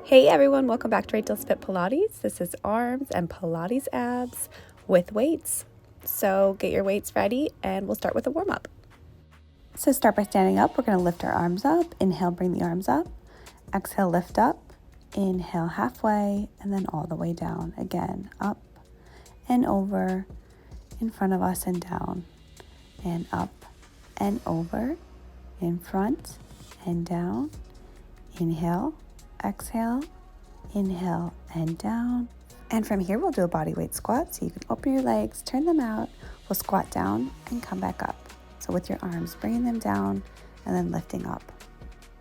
Hey everyone, welcome back to Rachel's Fit Pilates. This is arms and Pilates abs with weights. So get your weights ready and we'll start with a warm-up. So start by standing up. We're going to lift our arms up. Inhale, bring the arms up. Exhale, lift up. Inhale halfway and then all the way down. Again, up and over, in front of us and down, and up and over, in front and down. Inhale. Exhale, inhale and down. And from here, we'll do a body weight squat. So you can open your legs, turn them out. We'll squat down and come back up. So with your arms, bringing them down and then lifting up.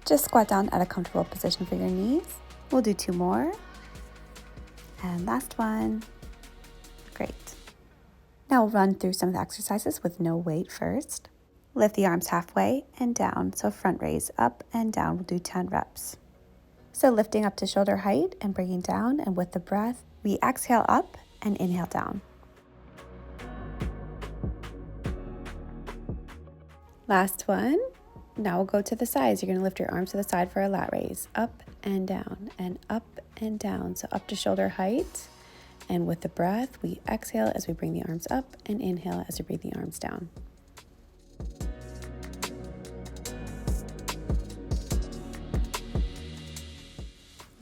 Just squat down at a comfortable position for your knees. We'll do 2 more. And last one. Great. Now we'll run through some of the exercises with no weight first. Lift the arms halfway and down. So front raise up and down. We'll do 10 reps. So lifting up to shoulder height and bringing down, and with the breath, we exhale up and inhale down. Last one. Now we'll go to the sides. You're going to lift your arms to the side for a lat raise. Up and down and up and down. So up to shoulder height. And with the breath, we exhale as we bring the arms up and inhale as we bring the arms down.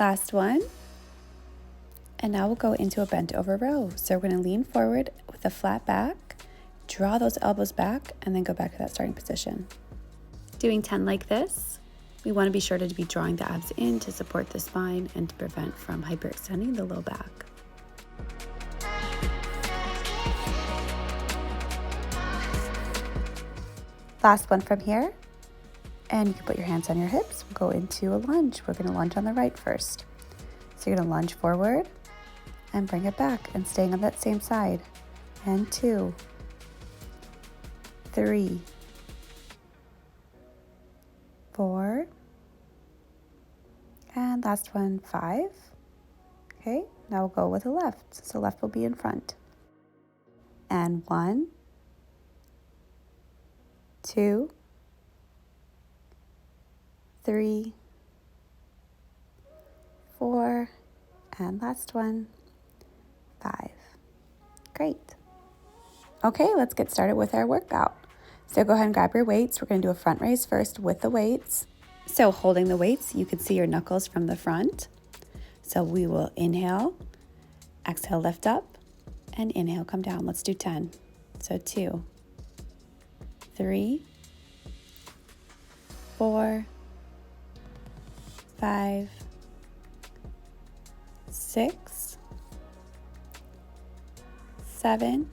Last one. And now we'll go into a bent over row. So we're going to lean forward with a flat back, draw those elbows back, and then go back to that starting position. Doing 10 like this, we want to be sure to be drawing the abs in to support the spine and to prevent from hyperextending the low back. Last one from here. And you can put your hands on your hips. We'll go into a lunge. We're going to lunge on the right first. So you're going to lunge forward and bring it back and staying on that same side. And 2, 3, 4, and last one, 5. Okay, now we'll go with the left. So left will be in front. And 1, 2, 3, 4, and last one, 5. Great. Okay, let's get started with our workout. So go ahead and grab your weights. We're going to do a front raise first with the weights. So holding the weights, you can see your knuckles from the front. So we will inhale, exhale, lift up, and inhale, come down. Let's do 10. So 2, 3, 4, 5, 6, 7,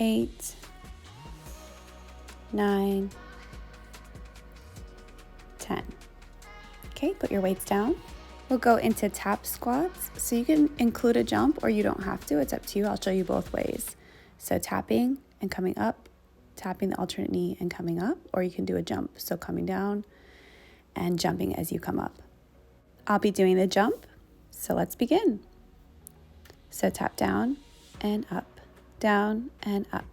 8, 9, 10. Okay, put your weights down. We'll go into tap squats. So you can include a jump or you don't have to. It's up to you. I'll show you both ways. So tapping and coming up, tapping the alternate knee and coming up, or you can do a jump. So coming down and jumping as you come up. I'll be doing the jump, so let's begin. So tap down and up, down and up,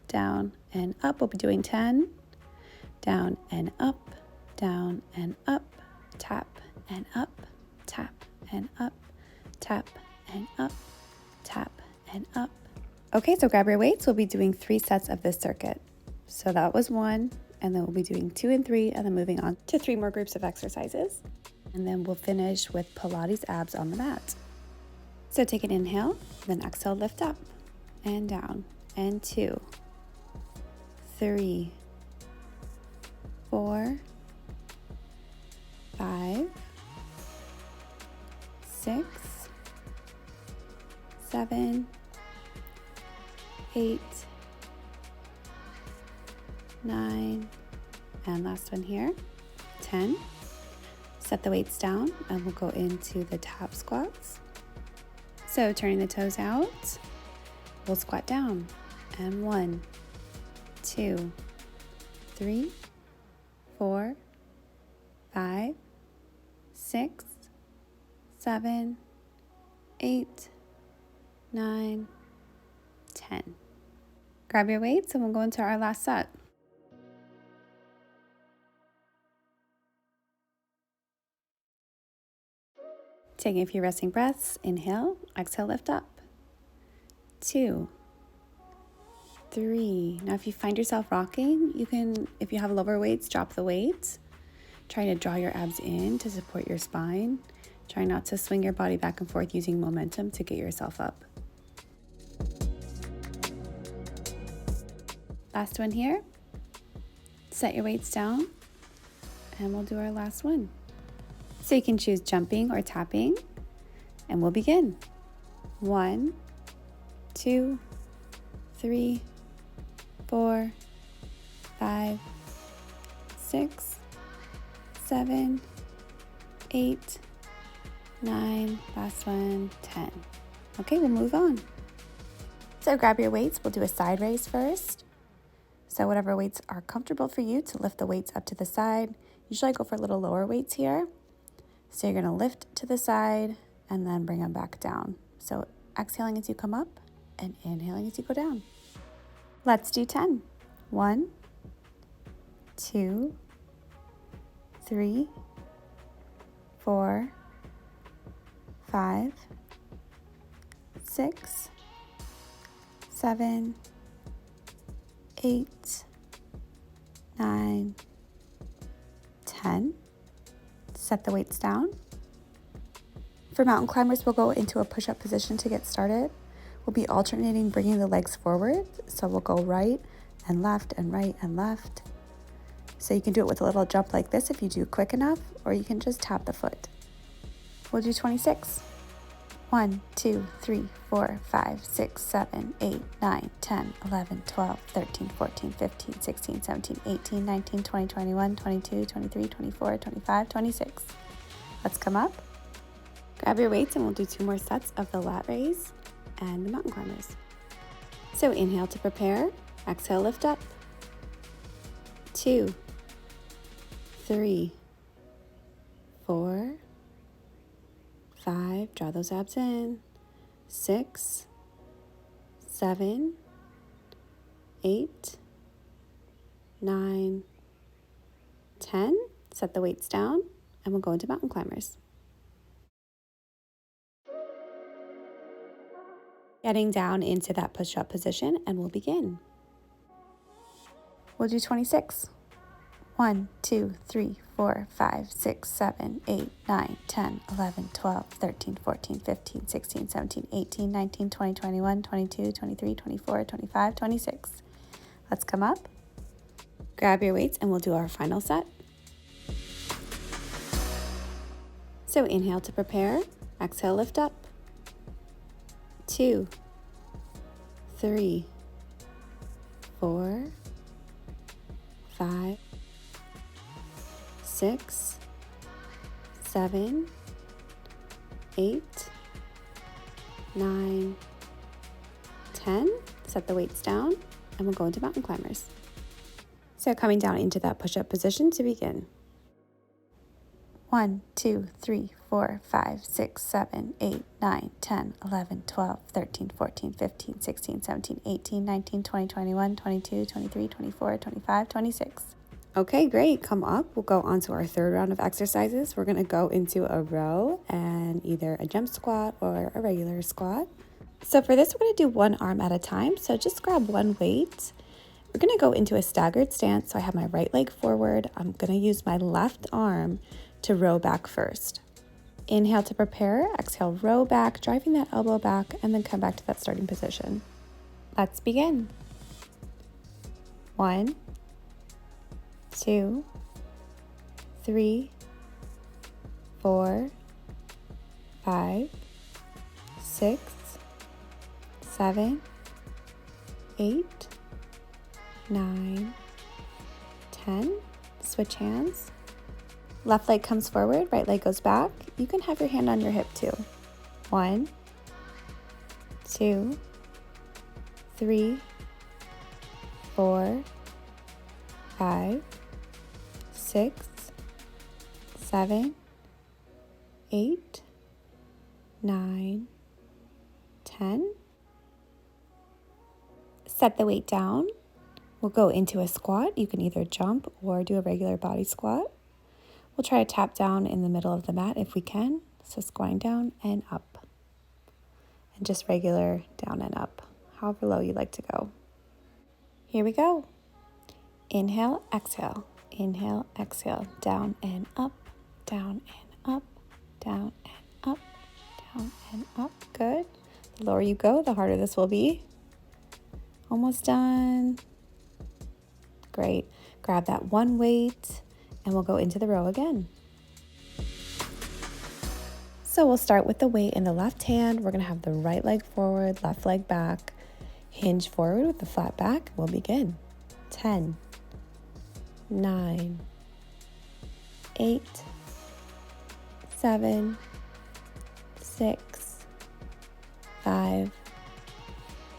down and up. We'll be doing 10, down and up, down and up, tap and up, tap and up, tap and up, tap and up. Okay, so grab your weights. We'll be doing 3 sets of this circuit. So that was 1. And then we'll be doing 2 and 3, and then moving on to 3 more groups of exercises. And then we'll finish with Pilates abs on the mat. So take an inhale, then exhale, lift up and down. And 2, 3, 4, 5, 6, 7, 8, 9, and last one here, 10. Set the weights down and we'll go into the tap squats. So turning the toes out, we'll squat down. And 1, 2, 3, 4, 5, 6, 7, 8, 9, 10. Grab your weights and we'll go into our last set. Taking a few resting breaths. Inhale, exhale, lift up. 2, 3. Now if you find yourself rocking, you can, if you have lower weights, drop the weights. Trying to draw your abs in to support your spine. Try not to swing your body back and forth using momentum to get yourself up. Last one here. Set your weights down and we'll do our last one. So you can choose jumping or tapping and we'll begin. 1, 2, 3, 4, 5, 6, 7, 8, 9, last one, 10. Okay, we'll move on. So grab your weights. We'll do a side raise first. So whatever weights are comfortable for you to lift the weights up to the side. Usually I go for a little lower weights here. So you're gonna lift to the side and then bring them back down. So exhaling as you come up and inhaling as you go down. Let's do 10. 1, 2, 3, 4, 5, 6, 7, 8, 9, 10. Set the weights down. For mountain climbers, we'll go into a push-up position to get started. We'll be alternating bringing the legs forward. So we'll go right and left and right and left. So you can do it with a little jump like this if you do quick enough, or you can just tap the foot. We'll do 26. 1, 2, 3, 4, 5, 6, 7, 8, 9, 10, 11, 12, 13, 14, 15, 16, 17, 18, 19, 20, 21, 22, 23, 24, 25, 26. Let's come up. Grab your weights and we'll do 2 more sets of the lat raise and the mountain climbers. So inhale to prepare, exhale, lift up. 2, 3, 4, 5, draw those abs in. 6, 7, 8, 9, 10. Set the weights down and we'll go into mountain climbers. Getting down into that push-up position and we'll begin. We'll do 26. 1, 2, 3, 4, 5, 6, 7, 8, 9, 10, 11, 12, 13, 14, 15, 16, 17, 18, 19, 20, 21, 22, 23, 24, 25, 26. Let's come up. Grab your weights and we'll do our final set. So inhale to prepare, exhale, lift up. 2, 3, 4, 5, 6, 7, 8, 9, 10. Set the weights down and we'll go into mountain climbers. So coming down into that push-up position to begin. 1, 2, 3, 4, 5, 6, 7, 8, 9, 10, 11, 12, 13, 14, 15, 16, 17, 18, 19, 20, 21, 22, 23, 24, 25, 26. Okay, great. Come up. We'll go on to our third round of exercises. We're going to go into a row and either a jump squat or a regular squat. So for this, we're going to do one arm at a time. So just grab one weight. We're going to go into a staggered stance. So I have my right leg forward. I'm going to use my left arm to row back first. Inhale to prepare. Exhale, row back, driving that elbow back, and then come back to that starting position. Let's begin. 1, 2, 3, 4, 5, 6, 7, 8, 9, 10. Switch hands. Left leg comes forward, right leg goes back. You can have your hand on your hip too. 1, 2, 3, 4, 5, 6, 7, 8, 9, 10. Set the weight down. We'll go into a squat. You can either jump or do a regular body squat. We'll try to tap down in the middle of the mat if we can. So squatting down and up. And just regular down and up, however low you like to go. Here we go. Inhale, exhale. Inhale, exhale. Down and up, down and up, down and up, down and up. Good. The lower you go, the harder this will be. Almost done. Great. Grab that one weight and we'll go into the row again. So we'll start with the weight in the left hand. We're going to have the right leg forward, left leg back. Hinge forward with the flat back. We'll begin. 10, 9, 8, 7, 6, 5,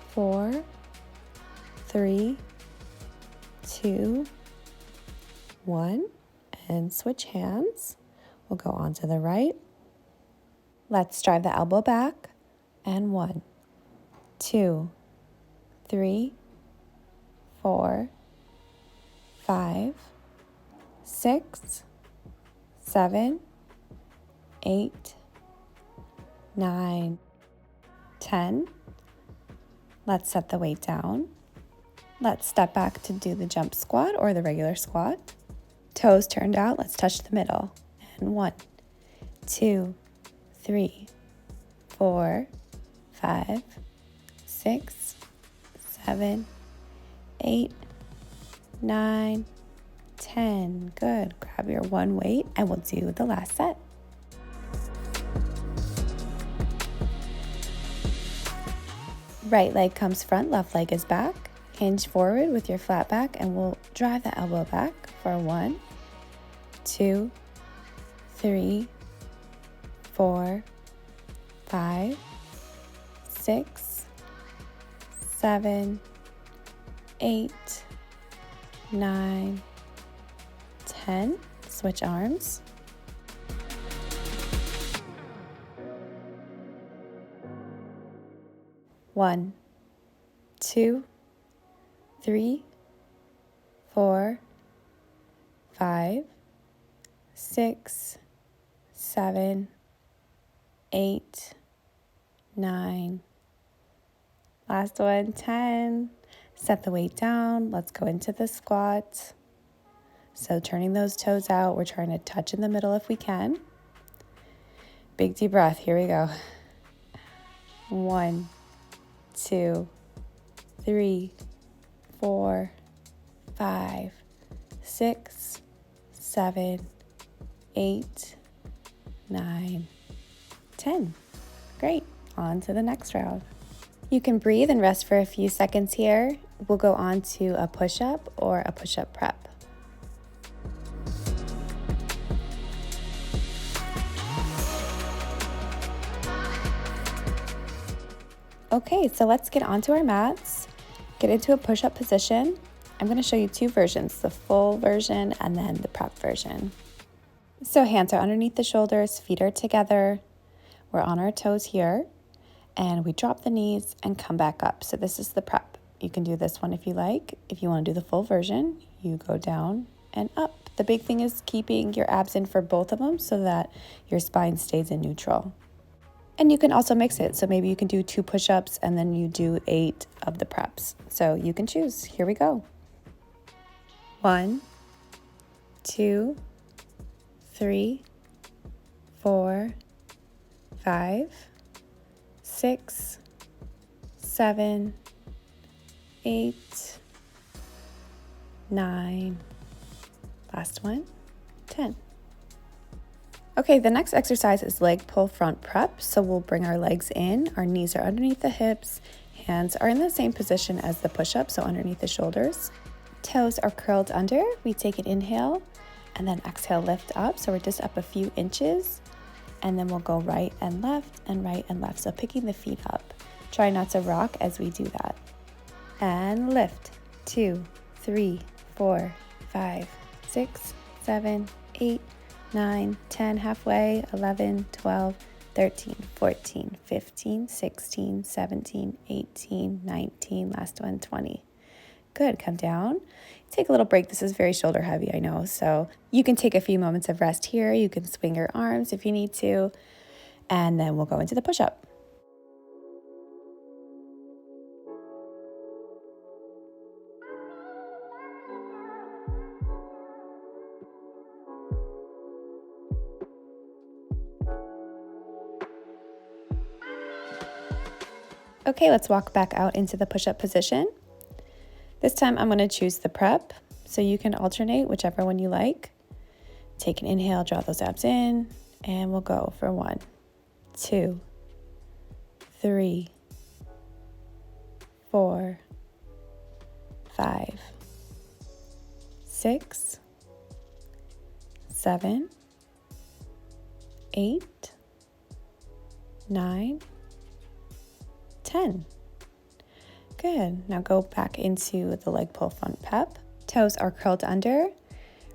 4, 3, 2, 1. And switch hands. We'll go on to the right. Let's drive the elbow back. And 1, 2, 3, 4, 5, 6, 7, 8, 9, 10. Let's set the weight down. Let's step back to do the jump squat or the regular squat. Toes turned out, let's touch the middle. And 1, 2, 3, 4, 5, 6, 7, 8, 9, 10. Good. Grab your one weight and we'll do the last set. Right leg comes front, left leg is back. Hinge forward with your flat back and we'll drive the elbow back for 1, 2, 3, 4, 5, 6, 7, 8, 9, 10. Switch arms. One, 2, 3, 4, 5, 6, 7, 8, 9. Last one, 10. Set the weight down. Let's go into the squat. So turning those toes out, we're trying to touch in the middle if we can. Big deep breath. Here we go. 1, 2, 3, 4, 5, 6, 7, 8, 9, 10. Great. On to the next round. You can breathe and rest for a few seconds here. We'll go on to a push-up or a push-up prep. Okay, so let's get onto our mats, get into a push-up position. I'm going to show you two versions, the full version and then the prep version. So hands are underneath the shoulders, feet are together. We're on our toes here. And we drop the knees and come back up. So this is the prep. You can do this one if you like. If you want to do the full version, you go down and up. The big thing is keeping your abs in for both of them so that your spine stays in neutral. And you can also mix it. So maybe you can do 2 push-ups and then you do 8 of the preps. So you can choose. Here we go. 1, 2, 3, 4, 5, 6, 7, 8, 9, last one, 10. Okay, the next exercise is leg pull front prep. So we'll bring our legs in, our knees are underneath the hips, hands are in the same position as the push-up, so underneath the shoulders. Toes are curled under. We take an inhale and then exhale, lift up. So we're just up a few inches. And then we'll go right and right and left. So picking the feet up. Try not to rock as we do that. And lift. 2, 3, 4, 5, 6, 7, 8, 9, 10, halfway, 11, 12, 13, 14, 15, 16, 17, 18, 19, last one, 20. Good, come down. Take a little break. This is very shoulder heavy, I know. So you can take a few moments of rest here. You can swing your arms if you need to. And then we'll go into the push-up. Okay, let's walk back out into the push-up position. This time I'm going to choose the prep, so you can alternate whichever one you like. Take an inhale, draw those abs in, and we'll go for 1, 2, 3, 4, 5, 6, 7, 8, 9, 10. Good. Now go back into the leg pull front pep. Toes are curled under.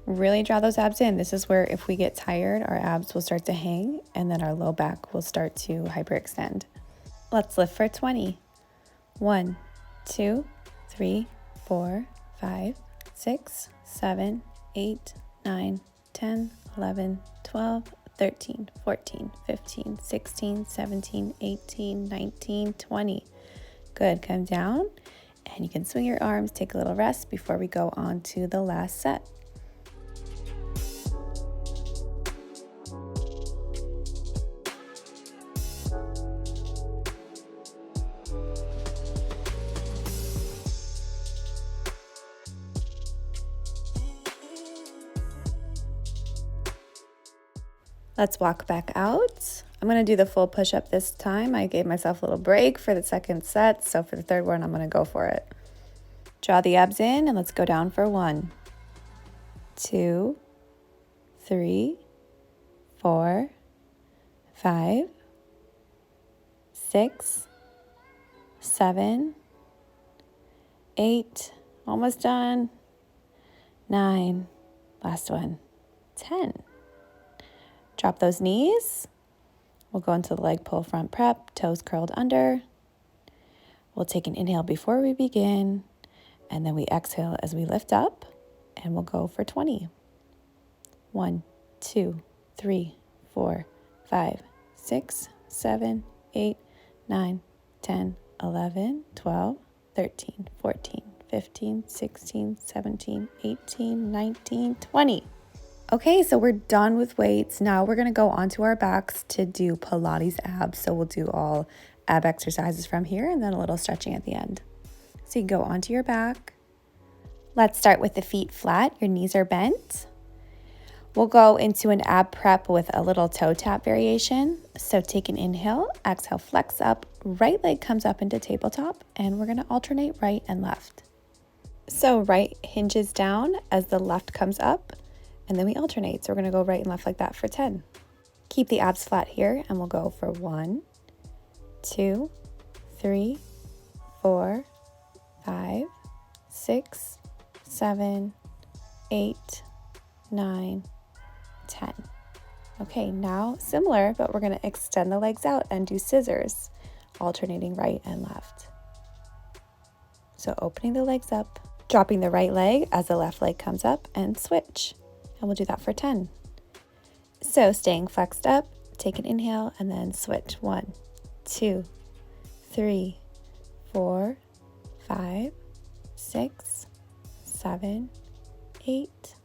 Really draw those abs in. This is where if we get tired, our abs will start to hang and then our low back will start to hyperextend. Let's lift for 20. 1, 2, 3, 4, 5, 6, 7, 8, 9, 10, 11, 12, 13, 14, 15, 16, 17, 18, 19, 20. Good. Come down and you can swing your arms, take a little rest before we go on to the last set. Let's walk back out. I'm going to do the full push-up this time. I gave myself a little break for the second set, so for the third one, I'm going to go for it. Draw the abs in, and let's go down for 1, 2, 3, 4, 5, 6, 7, 8, almost done, 9, last one, 10. Drop those knees. We'll go into the leg pull front prep, toes curled under. We'll take an inhale before we begin, and then we exhale as we lift up, and we'll go for 20. 1, 2, 3, 4, 5, 6, 7, 8, 9, 10, 11, 12, 13, 14, 15, 16, 17, 18, 19, 20. Okay, so we're done with weights. Now we're going to go onto our backs to do Pilates abs. So we'll do all ab exercises from here and then a little stretching at the end. So you go onto your back. Let's start with the feet flat. Your knees are bent. We'll go into an ab prep with a little toe tap variation. So take an inhale, exhale, flex up, right leg comes up into tabletop, and we're going to alternate right and left. So right hinges down as the left comes up. And then we alternate. So we're going to go right and left like that for 10. Keep the abs flat here and we'll go for 1, 2, 3, 4, 5, 6, 7, 8, 9, 10. Okay, now similar, but we're going to extend the legs out and do scissors, alternating right and left. So opening the legs up, dropping the right leg as the left leg comes up, and switch. And we'll do that for 10. So staying flexed up, take an inhale and then switch. 1, 2, 3, 4, 5, 6, 7, 8,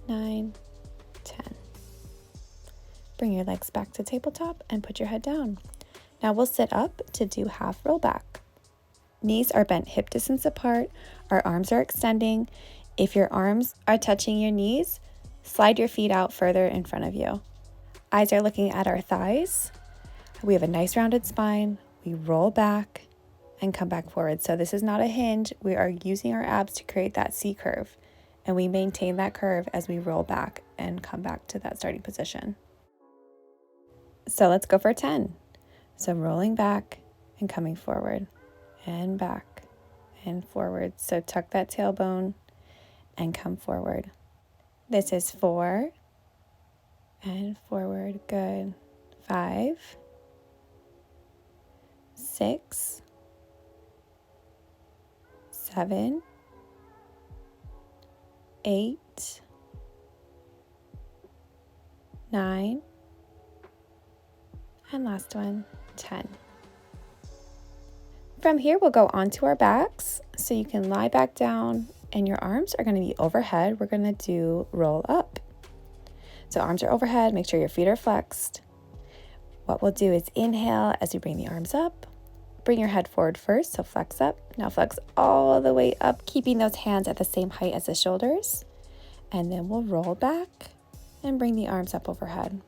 9, 10. Bring your legs back to tabletop and put your head down. Now we'll sit up to do half roll back. Knees are bent hip distance apart. Our arms are extending. If your arms are touching your knees, slide your feet out further in front of you. Eyes are looking at our thighs. We have a nice rounded spine. We roll back and come back forward. So this is not a hinge. We are using our abs to create that C curve. And we maintain that curve as we roll back and come back to that starting position. So let's go for 10. So rolling back and coming forward and back and forward. So tuck that tailbone and come forward. This is 4 and forward. Good. 5, 6, 7, 8, 9, And last one, 10. From here, we'll go onto our backs. So you can lie back down and your arms are going to be overhead. We're going to do roll up. So arms are overhead. Make sure your feet are flexed. What we'll do is inhale as you bring the arms up. Bring your head forward first, so flex up. Now flex all the way up, keeping those hands at the same height as the shoulders. And then we'll roll back and bring the arms up overhead.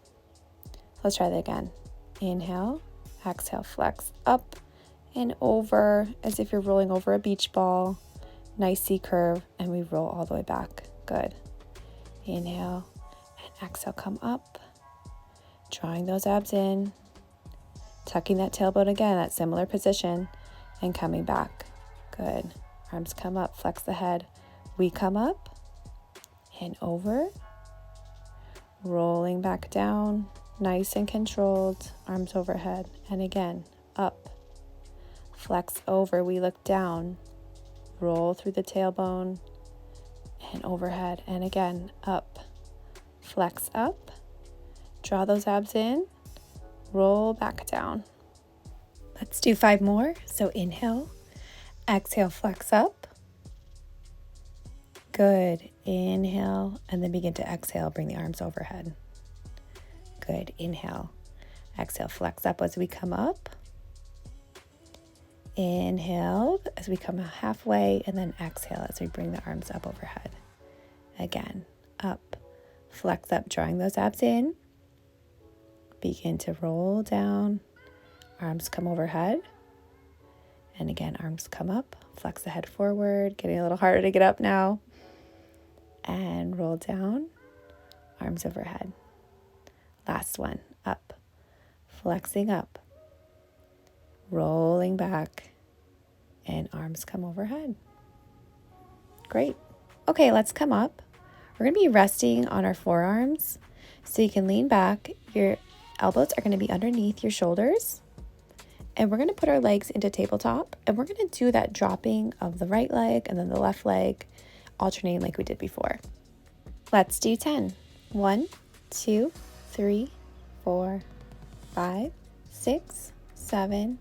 Let's try that again. Inhale, exhale, flex up and over as if you're rolling over a beach ball. Nice C curve, and we roll all the way back. Good. Inhale and exhale, come up. Drawing those abs in. Tucking that tailbone again, that similar position, and coming back. Good. Arms come up, flex the head. We come up and over. Rolling back down, nice and controlled. Arms overhead. And again, up. Flex over, we look down. Roll through the tailbone and overhead. And again, up. Flex up. Draw those abs in. Roll back down. Let's do 5 more. So inhale, exhale, flex up. Good. Inhale, and then begin to exhale. Bring the arms overhead. Good. Inhale, exhale, flex up as we come up. Inhale as we come halfway, and then exhale as we bring the arms up overhead. Again, up, flex up, drawing those abs in. Begin to roll down, arms come overhead, and again, arms come up, flex the head forward, getting a little harder to get up now, and roll down, arms overhead. Last one, up, flexing up, rolling back, and arms come overhead. Great. Okay, let's come up. We're going to be resting on our forearms, so you can lean back. Your elbows are going to be underneath your shoulders, and we're going to put our legs into tabletop, and we're going to do that dropping of the right leg and then the left leg, alternating like we did before. Let's do 10. 1, 2, 3, 4, 5, 6, 7,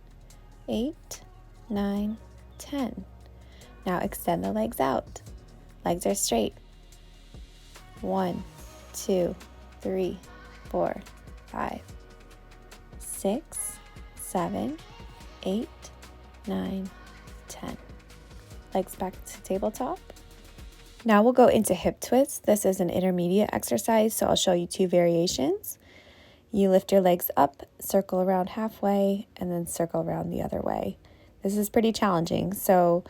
8, 9, 10. Now extend the legs out. Legs are straight. 1, 2, 3, 4, 5, 6, 7, 8, 9, 10. Legs back to tabletop. Now we'll go into hip twists. This is an intermediate exercise, so I'll show you 2 variations. You lift your legs up, circle around halfway, and then circle around the other way. This is pretty challenging, so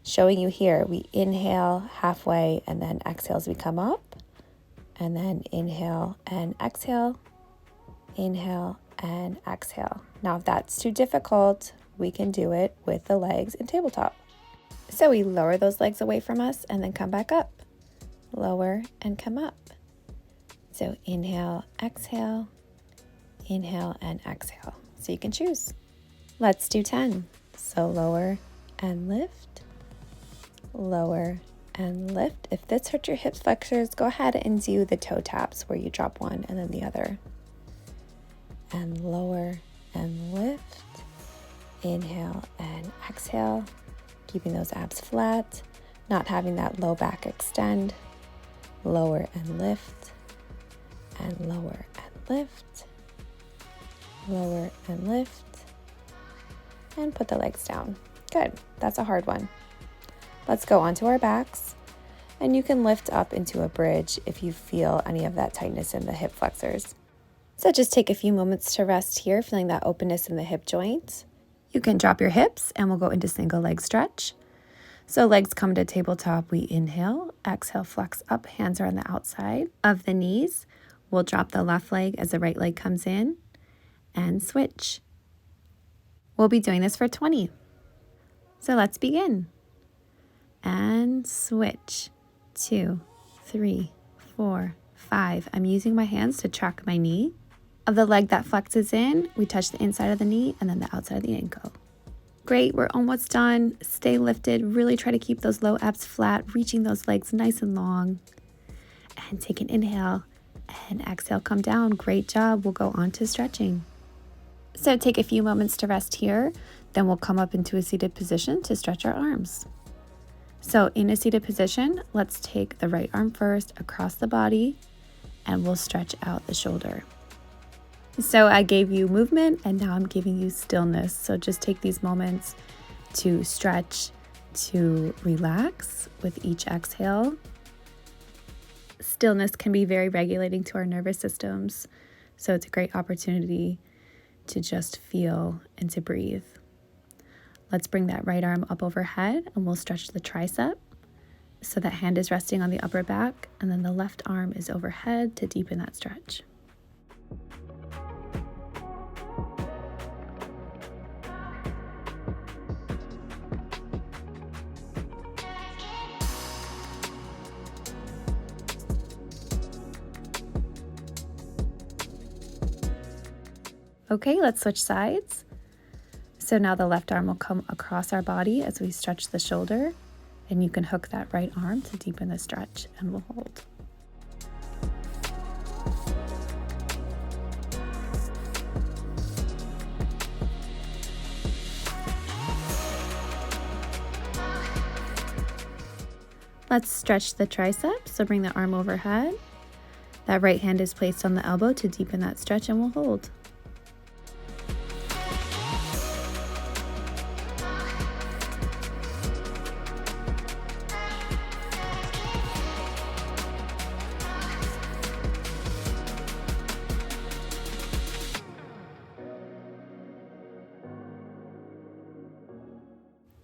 showing you here, we inhale halfway and then exhale as we come up, and then inhale and exhale, inhale and exhale. Now, if that's too difficult, we can do it with the legs in tabletop. So we lower those legs away from us and then come back up. Lower and come up. So inhale, exhale, inhale and exhale. So you can choose. Let's do 10. So lower and lift, lower and lift. If this hurt your hip flexors, go ahead and do the toe taps where you drop one and then the other. And lower and lift. Inhale and exhale, keeping those abs flat, not having that low back extend. Lower and lift, and lower and lift, lower and lift, and put the legs down. Good, that's a hard one. Let's go onto our backs, and you can lift up into a bridge if you feel any of that tightness in the hip flexors. So just take a few moments to rest here, feeling that openness in the hip joint. You can drop your hips and we'll go into single leg stretch. So legs come to tabletop, we inhale, exhale, flex up, hands are on the outside of the knees. We'll drop the left leg as the right leg comes in and switch. We'll be doing this for 20. So let's begin. And switch. 2, 3, 4, 5. I'm using my hands to track my knee. Of the leg that flexes in, we touch the inside of the knee and then the outside of the ankle. Great, we're almost done. Stay lifted. Really try to keep those low abs flat, reaching those legs nice and long. And take an inhale and exhale, come down. Great job. We'll go on to stretching. So take a few moments to rest here, then we'll come up into a seated position to stretch our arms. So in a seated position, let's take the right arm first across the body and we'll stretch out the shoulder. So I gave you movement and now I'm giving you stillness. So just take these moments to stretch, to relax with each exhale. Stillness can be very regulating to our nervous systems. So it's a great opportunity to just feel and to breathe. Let's bring that right arm up overhead and we'll stretch the tricep. So that hand is resting on the upper back and then the left arm is overhead to deepen that stretch. Okay, let's switch sides. So now the left arm will come across our body as we stretch the shoulder, and you can hook that right arm to deepen the stretch and we'll hold. Let's stretch the triceps, so bring the arm overhead. That right hand is placed on the elbow to deepen that stretch and we'll hold.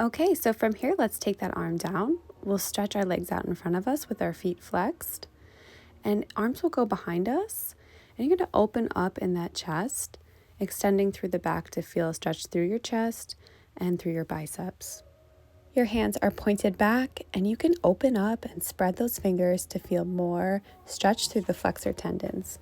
Okay, so from here, let's take that arm down. We'll stretch our legs out in front of us with our feet flexed, and arms will go behind us. And you're going to open up in that chest, extending through the back to feel a stretch through your chest and through your biceps. Your hands are pointed back, and you can open up and spread those fingers to feel more stretch through the flexor tendons.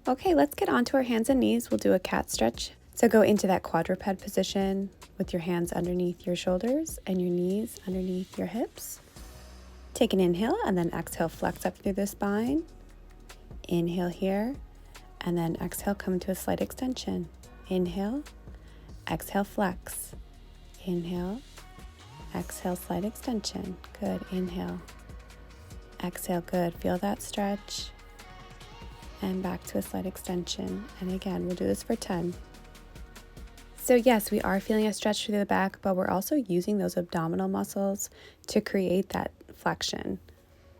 Okay, let's get onto our hands and knees. We'll do a cat stretch. So go into that quadruped position with your hands underneath your shoulders and your knees underneath your hips. Take an inhale and then exhale, flex up through the spine. Inhale here, and then exhale, come to a slight extension. Inhale, exhale, flex. Inhale, exhale, slight extension. Good, inhale. Exhale, good, feel that stretch. And back to a slight extension. And again, we'll do this for 10. So yes, we are feeling a stretch through the back, but we're also using those abdominal muscles to create that flexion.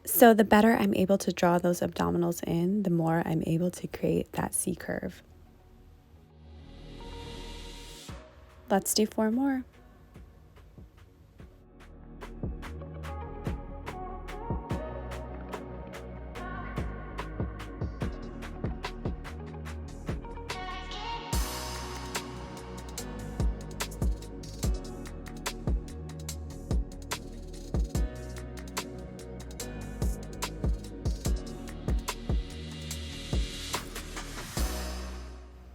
So the better I'm able to draw those abdominals in, the more I'm able to create that C curve. Let's do 4 more.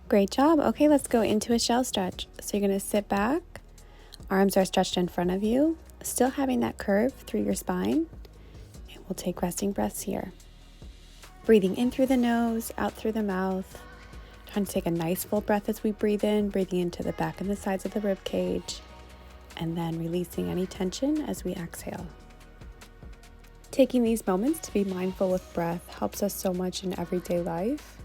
Great job. Okay, let's go into a shell stretch. So you're going to sit back, arms are stretched in front of you, still having that curve through your spine. And we'll take resting breaths here. Breathing in through the nose, out through the mouth. Trying to take a nice full breath as we breathe in, breathing into the back and the sides of the rib cage, and then releasing any tension as we exhale. Taking these moments to be mindful with breath helps us so much in everyday life,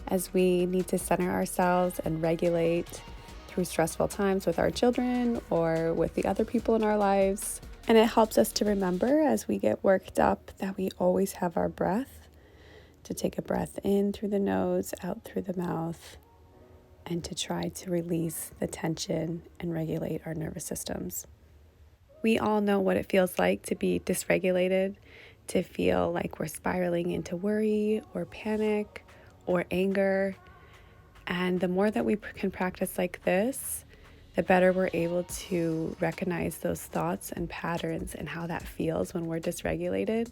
as we need to center ourselves and regulate through stressful times with our children or with the other people in our lives. And it helps us to remember as we get worked up that we always have our breath, to take a breath in through the nose, out through the mouth, and to try to release the tension and regulate our nervous systems. We all know what it feels like to be dysregulated, to feel like we're spiraling into worry or panic or anger. And the more that we can practice like this, the better we're able to recognize those thoughts and patterns and how that feels when we're dysregulated,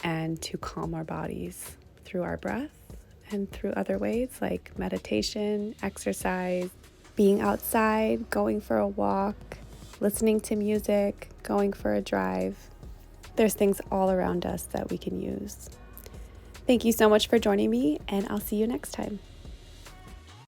and to calm our bodies through our breath and through other ways like meditation, exercise, being outside, going for a walk, listening to music, going for a drive. There's things all around us that we can use. Thank you so much for joining me, and I'll see you next time.